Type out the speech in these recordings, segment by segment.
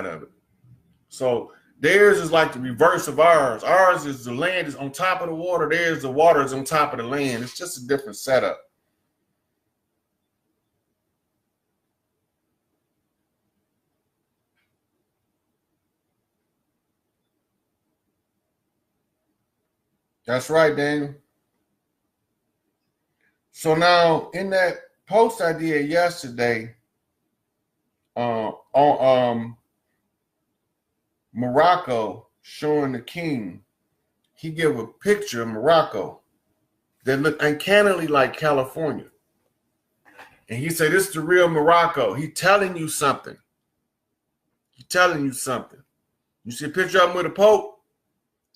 of it. So theirs is like the reverse of ours. Ours is the land is on top of the water. Theirs, the water is on top of the land. It's just a different setup. That's right, Daniel. So now in that post I did yesterday on Morocco showing the king, he gave a picture of Morocco that looked uncannily like California. And he said, this is the real Morocco. He's telling you something. He's telling you something. You see a picture of him with the Pope?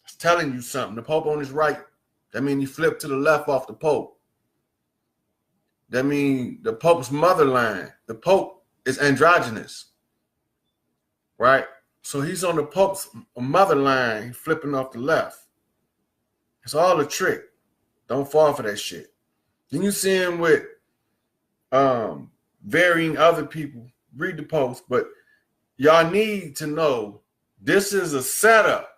It's telling you something. The Pope on his right. That means he flipped to the left off the Pope. That means the Pope's mother line. The Pope is androgynous. Right? So he's on the Pope's mother line, flipping off the left. It's all a trick. Don't fall for that shit. Then you see him with varying other people. Read the post, but y'all need to know this is a setup.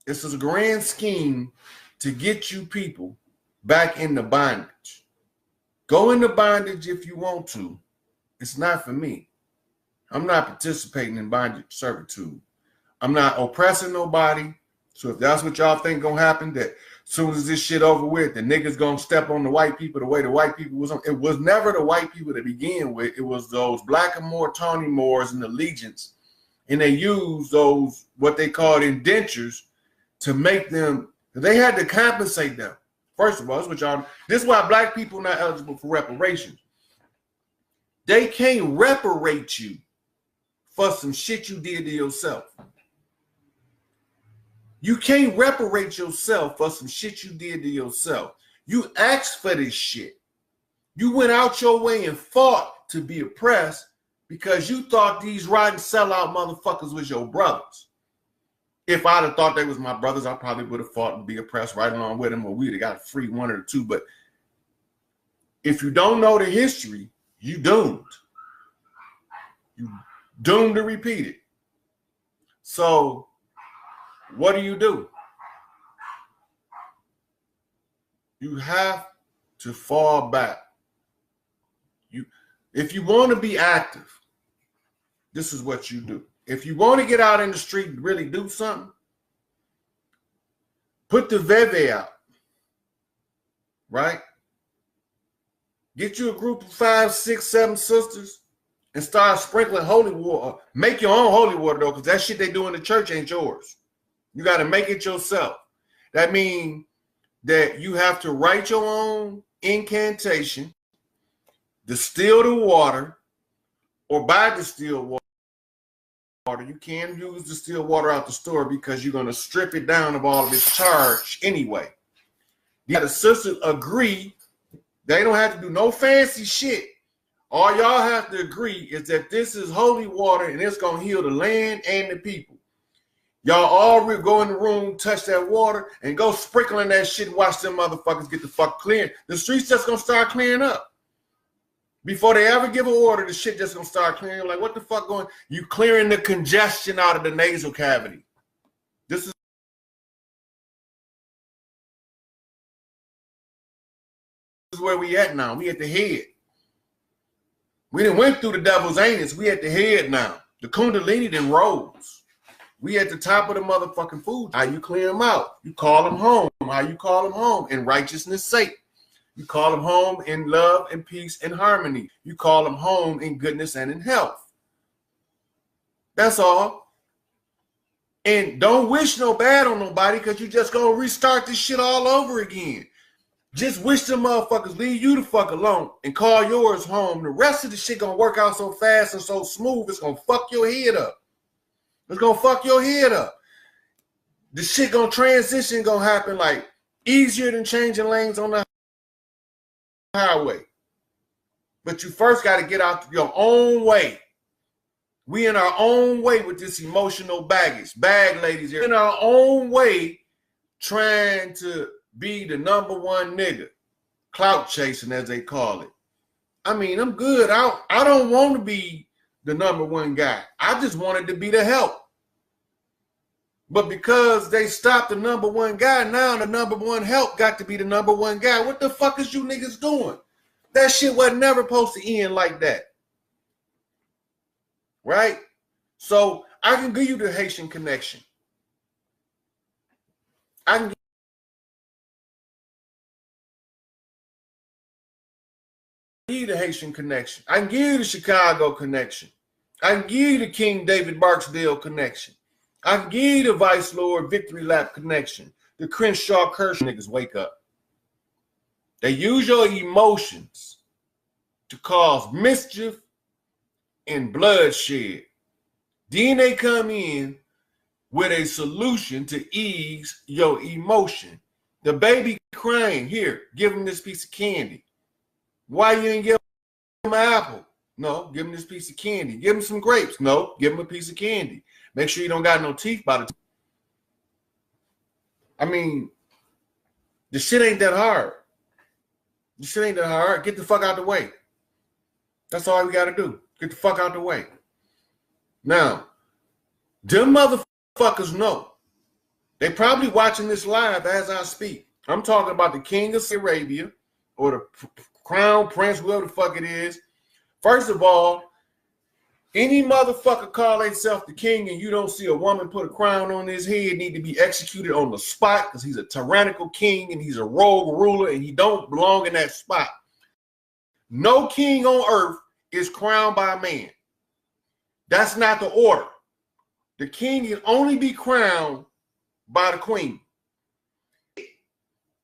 This is a grand scheme to get you people back into bondage. Go into bondage if you want to. It's not for me. I'm not participating in bondage servitude. I'm not oppressing nobody. So if that's what y'all think gonna happen, that as soon as this shit over with, the niggas gonna step on the white people the way the white people was on. It was never the white people to begin with. It was those Blackamoor, Tawny Moors, and allegiance. And they used those, what they called indentures, to make them, they had to compensate them. First of all, that's what y'all, this is why black people not eligible for reparations. They can't reparate you for some shit you did to yourself. You can't reparate yourself for some shit you did to yourself. You asked for this shit. You went out your way and fought to be oppressed because you thought these rotten sellout motherfuckers was your brothers. If I'd have thought they was my brothers, I probably would have fought and be oppressed right along with them, or we'd have got free one or two. But if you don't know the history, you doomed. You doomed to repeat it. So what do? You have to fall back. If you want to be active, this is what you do. If you want to get out in the street and really do something, put the veve out, right? Get you a group of 5, 6, 7 sisters and start sprinkling holy water. Make your own holy water, though, because that shit they do in the church ain't yours. You got to make it yourself. That means that you have to write your own incantation, distill the water, or buy distilled water. You can't use distilled water out the store because you're going to strip it down of all of its charge anyway. Yeah, the sisters agree. They don't have to do no fancy shit. All y'all have to agree is that this is holy water and it's going to heal the land and the people. Y'all all go in the room, touch that water, and go sprinkling that shit and watch them motherfuckers get the fuck clear. The streets just gonna start clearing up. Before they ever give an order, the shit just gonna start clearing. Like, what the fuck going? You clearing the congestion out of the nasal cavity. This is where we at now. We at the head. We done went through the devil's anus. We at the head now. The Kundalini done rose. We at the top of the motherfucking food. How you clear them out? You call them home. How you call them home? In righteousness' sake. You call them home in love and peace and harmony. You call them home in goodness and in health. That's all. And don't wish no bad on nobody because you just gonna restart this shit all over again. Just wish them motherfuckers leave you the fuck alone and call yours home. The rest of the shit gonna work out so fast and so smooth, it's gonna fuck your head up. It's gonna fuck your head up. The shit gonna transition gonna happen like easier than changing lanes on the highway. But you first got to get out your own way. We in our own way with this emotional baggage. Bag ladies here in our own way trying to be the number one nigga. Clout chasing, as they call it. I mean, I'm good. I don't want to be the #1 guy. I just wanted to be the help. But because they stopped the #1 guy, now the #1 help got to be the #1 guy. What the fuck is you niggas doing? That shit was never supposed to end like that. Right? So I can give you the Haitian connection. I can give you the Haitian connection. I can give you the Chicago connection. I can give you the King David Barksdale connection. I can give you the Vice Lord Victory Lap connection. The Crenshaw Kirsch niggas wake up. They use your emotions to cause mischief and bloodshed. Then they come in with a solution to ease your emotion. The baby crying, here, give him this piece of candy. Why you ain't give him an apple? No, give him this piece of candy. Give him some grapes. No, give him a piece of candy. Make sure you don't got no teeth by the time. I mean, the shit ain't that hard. The shit ain't that hard. Get the fuck out the way. That's all we got to do. Get the fuck out the way. Now, them motherfuckers know. They probably watching this live as I speak. I'm talking about the King of Arabia or the Crown Prince, whoever the fuck it is. First of all, any motherfucker call themselves the king and you don't see a woman put a crown on his head need to be executed on the spot because he's a tyrannical king and he's a rogue ruler and he don't belong in that spot. No king on earth is crowned by a man. That's not the order. The king can only be crowned by the queen.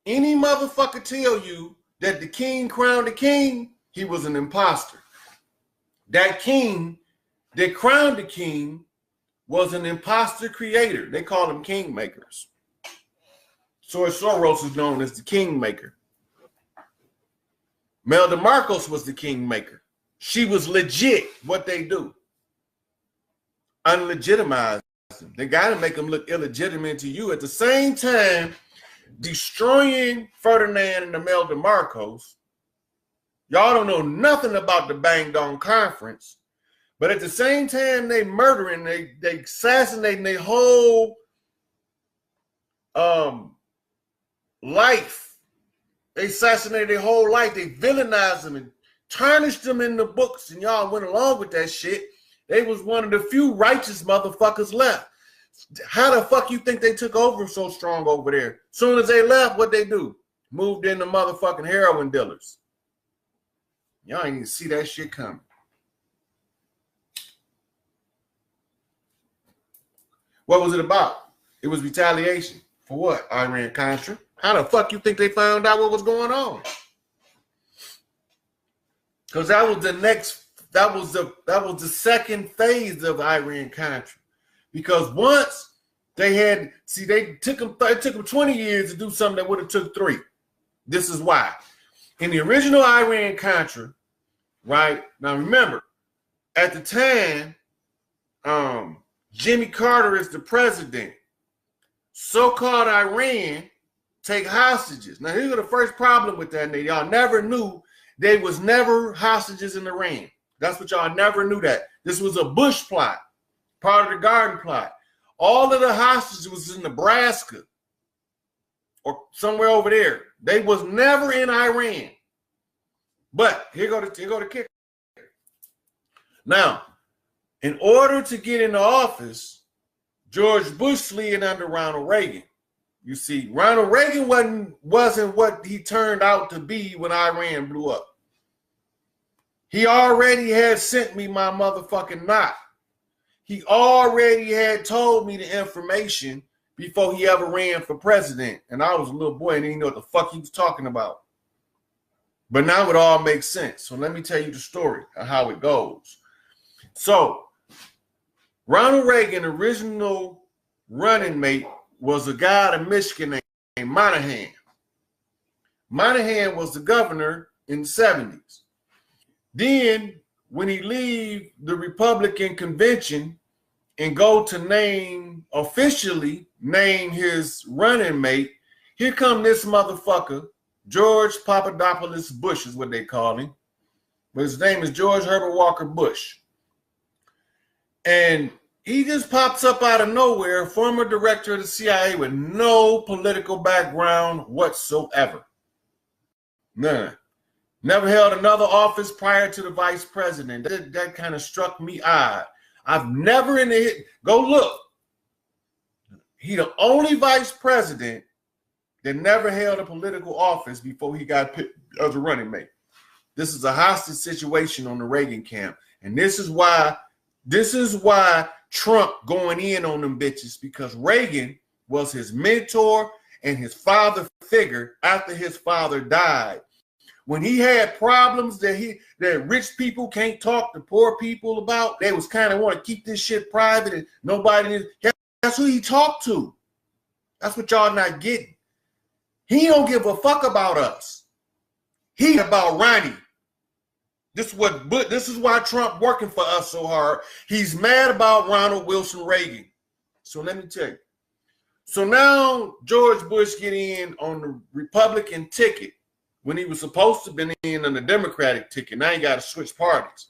Any motherfucker tell you that the king crowned the king, he was an imposter. That king that crowned the king was an imposter creator. They call them kingmakers. George Soros is known as the kingmaker. Melda Marcos was the kingmaker. She was legit what they do. Unlegitimize them. They got to make them look illegitimate to you. At the same time, destroying Ferdinand and Imelda Marcos. Y'all don't know nothing about the Bang Dong Conference. But at the same time, they murdering, they assassinating their whole life. They assassinated their whole life. They villainized them and tarnished them in the books. And y'all went along with that shit. They was one of the few righteous motherfuckers left. How the fuck you think they took over so strong over there? Soon as they left, what they do? Moved into motherfucking heroin dealers. Y'all ain't even see that shit coming. What was it about? It was retaliation. For what? Iran-Contra. How the fuck you think they found out what was going on? Because that was the next, that was the second phase of Iran-Contra. Because once they had, see, it took them 20 years to do something that would have took 3. This is why. In the original Iran-Contra, right? Now remember, at the time, Jimmy Carter is the president. So-called Iran take hostages. Now, here's the first problem with that. Y'all never knew they was never hostages in Iran. That's what y'all never knew that. This was a Bush plot, part of the Garden plot. All of the hostages was in Nebraska or somewhere over there. They was never in Iran. But here go the kicker. Now, in order to get into office, George Bush slid under Ronald Reagan. You see, Ronald Reagan wasn't what he turned out to be when Iran blew up. He already had sent me my motherfucking knot. He already had told me the information before he ever ran for president. And I was a little boy and didn't know what the fuck he was talking about. But now it all makes sense. So let me tell you the story of how it goes. So Ronald Reagan, original running mate, was a guy out of Michigan named Monahan. Monahan was the governor in the 70s. Then when he leave the Republican convention and go to officially name his running mate, here come this motherfucker, George Papadopoulos Bush is what they call him. But his name is George Herbert Walker Bush. And he just pops up out of nowhere, former director of the CIA with no political background whatsoever. None. Never held another office prior to the vice president. That kind of struck me odd. I've never in the go look. He the only vice president that never held a political office before he got picked as a running mate. This is a hostage situation on the Reagan camp. And this is why Trump going in on them bitches, because Reagan was his mentor and his father figure after his father died. When he had problems that rich people can't talk to poor people about, they was kind of want to keep this shit private and nobody, that's who he talked to. That's what y'all not getting. He don't give a fuck about us. He about Ronnie. This is why Trump working for us so hard. He's mad about Ronald Wilson Reagan. So let me tell you. So now George Bush get in on the Republican ticket when he was supposed to have been in on the Democratic ticket. Now he got to switch parties.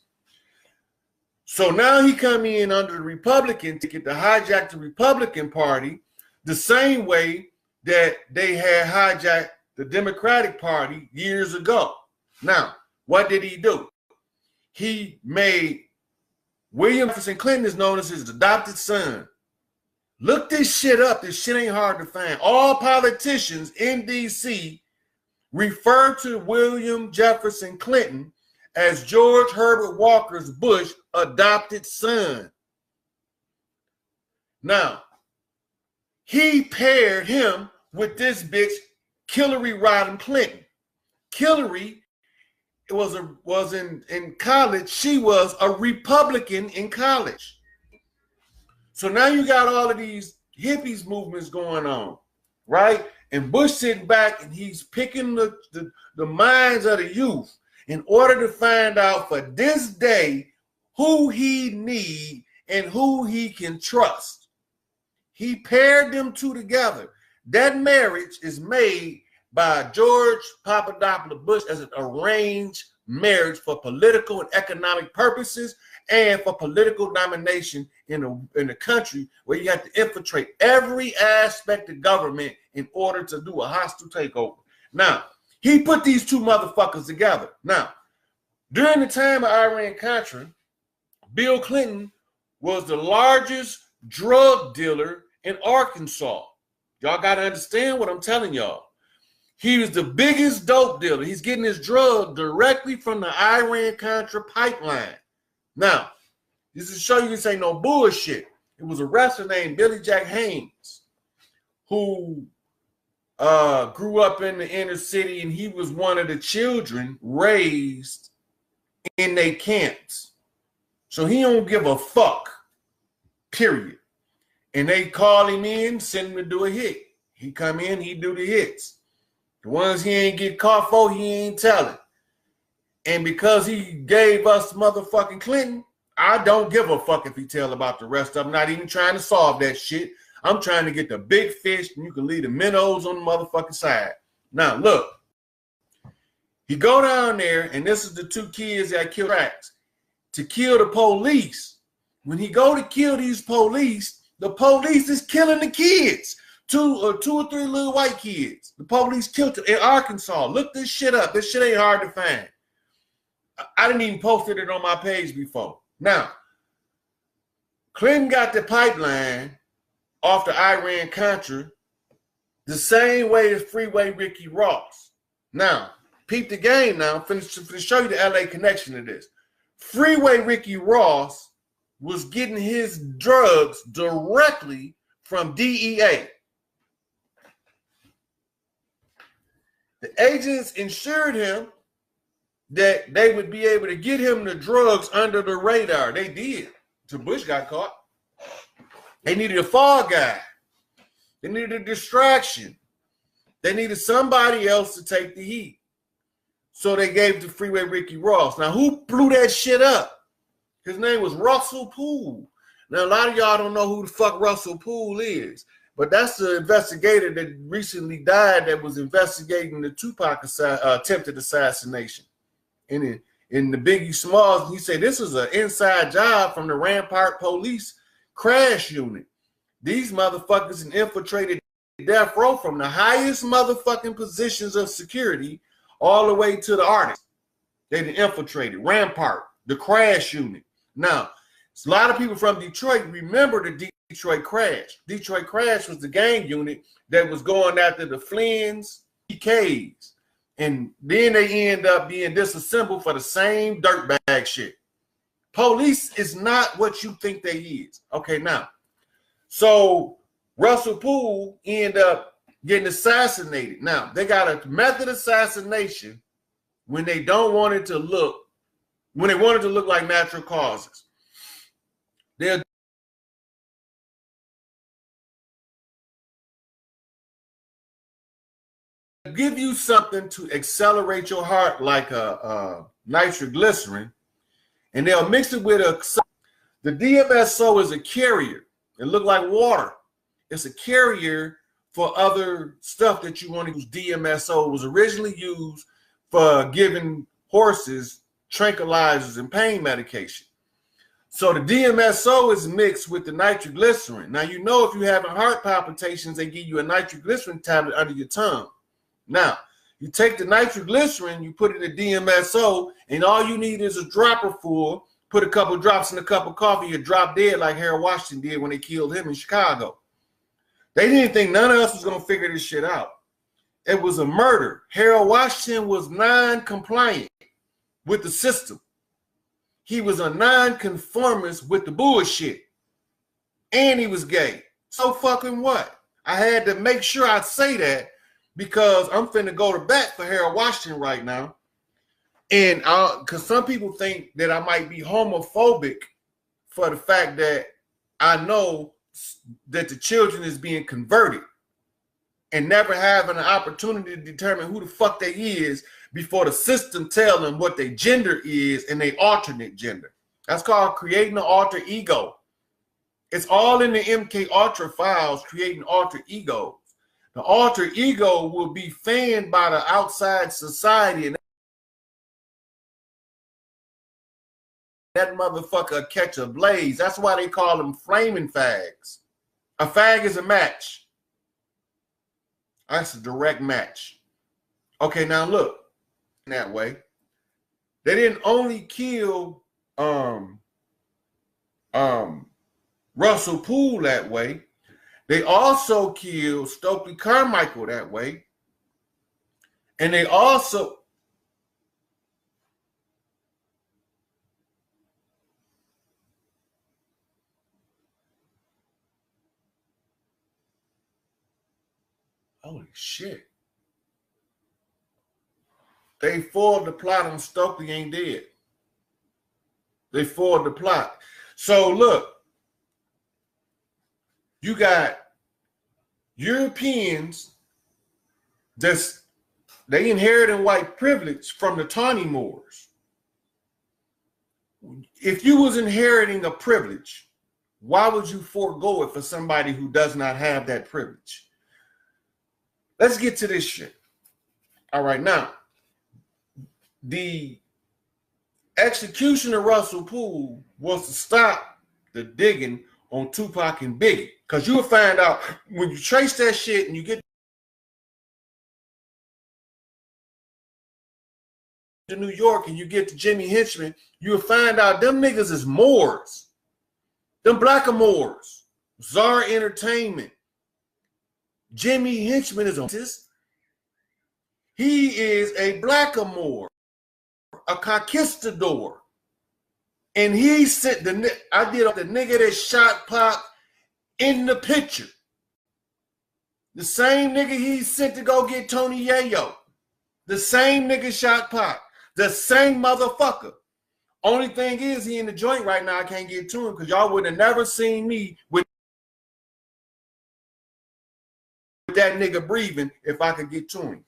So now he come in under the Republican ticket to hijack the Republican Party the same way that they had hijacked the Democratic Party years ago. Now, what did he do? He made William Jefferson Clinton is known as his adopted son. Look this shit up. This shit ain't hard to find. All politicians in D.C. refer to William Jefferson Clinton as George Herbert Walker's Bush adopted son. Now, he paired him with this bitch, Hillary Rodham Clinton. Hillary was in college. She was a Republican in college. So now you got all of these hippies movements going on, right? And Bush sitting back and he's picking the minds of the youth in order to find out for this day who he need and who he can trust. He paired them two together. That marriage is made by George Papadopoulos Bush as an arranged marriage for political and economic purposes and for political domination in a country where you have to infiltrate every aspect of government in order to do a hostile takeover. Now, he put these two motherfuckers together. Now, during the time of Iran-Contra, Bill Clinton was the largest drug dealer in Arkansas. Y'all got to understand what I'm telling y'all. He was the biggest dope dealer. He's getting his drug directly from the Iran-Contra pipeline. Now, this is to show you this ain't no bullshit. It was a wrestler named Billy Jack Haynes who grew up in the inner city, and he was one of the children raised in their camps. So he don't give a fuck, period. And they call him in, send him to do a hit. He come in, he do the hits. The ones he ain't get caught for, he ain't telling. And because he gave us motherfucking Clinton, I don't give a fuck if he tell about the rest of them. Not even trying to solve that shit. I'm trying to get the big fish, and you can leave the minnows on the motherfucking side. Now, look. He go down there, and this is the two kids that killed tracks to kill the police. When he go to kill these police, the police is killing the kids. Two or three little white kids. The police killed them in Arkansas. Look this shit up. This shit ain't hard to find. I didn't even post it on my page before. Now, Clinton got the pipeline off the Iran-Contra the same way as Freeway Ricky Ross. Now, peep the game now. I'm finna show you the LA connection to this. Freeway Ricky Ross was getting his drugs directly from DEA. The agents insured him that they would be able to get him the drugs under the radar. They did. So Bush got caught. They needed a fall guy. They needed a distraction. They needed somebody else to take the heat. So they gave the Freeway Ricky Ross. Now, who blew that shit up? His name was Russell Poole. Now, a lot of y'all don't know who the fuck Russell Poole is. But that's the investigator that recently died that was investigating the Tupac attempted assassination in in the Biggie Smalls. He said this is an inside job from the Rampart Police Crash Unit. These motherfuckers infiltrated death row from the highest motherfucking positions of security all the way to the artists. They infiltrated Rampart, the Crash Unit. Now, a lot of people from Detroit remember the Detroit Crash. Detroit Crash was the gang unit that was going after the Flynn's, PKs. And then they end up being disassembled for the same dirtbag shit. Police is not what you think they is. Okay, now. So Russell Poole end up getting assassinated. Now, they got a method assassination when they don't want it to look, when they want it to look like natural causes. They'll give you something to accelerate your heart like a nitroglycerin, and they'll mix it with the DMSO is a carrier. It look like water. It's a carrier for other stuff that you want to use. DMSO was originally used for giving horses tranquilizers and pain medication. So the DMSO is mixed with the nitroglycerin. Now, you know, if you're having heart palpitations, they give you a nitroglycerin tablet under your tongue. Now, you take the nitroglycerin, you put it in the DMSO, and all you need is a dropper full. Put a couple drops in a cup of coffee, you drop dead like Harold Washington did when they killed him in Chicago. They didn't think none of us was going to figure this shit out. It was a murder. Harold Washington was non-compliant with the system. He was a non-conformist with the bullshit. And he was gay. So fucking what? I had to make sure I say that because I'm finna go to bat for Harold Washington right now. And because some people think that I might be homophobic for the fact that I know that the children is being converted and never having an opportunity to determine who the fuck they is before the system tell them what their gender is and their alternate gender. That's called creating an alter ego. It's all in the MK Ultra files, creating alter egos. The alter ego will be fanned by the outside society, and that motherfucker catch a blaze. That's why they call them flaming fags. A fag is a match. That's a direct match. Okay, now look. That way, they didn't only kill Russell Poole that way. They also killed Stokely Carmichael that way. And they also holy shit. They foiled the plot on Stokely ain't dead. They foiled the plot. So look, you got Europeans they inherited white privilege from the Tawny Moors. If you was inheriting a privilege, why would you forego it for somebody who does not have that privilege? Let's get to this shit. All right, now, the execution of Russell Poole was to stop the digging on Tupac and Biggie. Because you will find out when you trace that shit and you get to New York and you get to Jimmy Henchman, you'll find out them niggas is Moors. Them blackamoors. Czar Entertainment. Jimmy Henchman is on this. He is a blackamoor, a conquistador. And he said, I did the nigga that shot Pac in the picture. The same nigga he sent to go get Tony Yayo. The same nigga shot Pac. The same motherfucker. Only thing is, he in the joint right now. I can't get to him because y'all would have never seen me with that nigga breathing if I could get to him.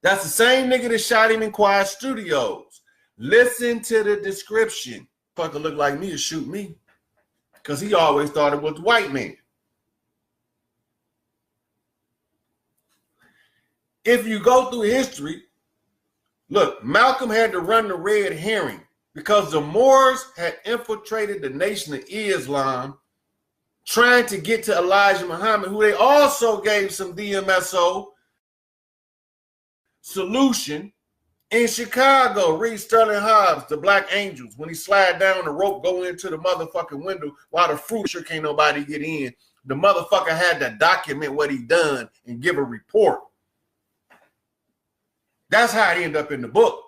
That's the same nigga that shot him in Quiet Studios. Listen to the description. Fucker look like me to shoot me. Because he always thought it was the white man. If you go through history, Look, Malcolm had to run the red herring because the Moors had infiltrated the Nation of Islam, trying to get to Elijah Muhammad, who they also gave some DMSO solution in Chicago. Read Sterling Hobbs, The Black Angels, when he slide down the rope, go into the motherfucking window while the fruit sure can't nobody get in. The motherfucker had to document what he done and give a report. That's how it ended up in the book.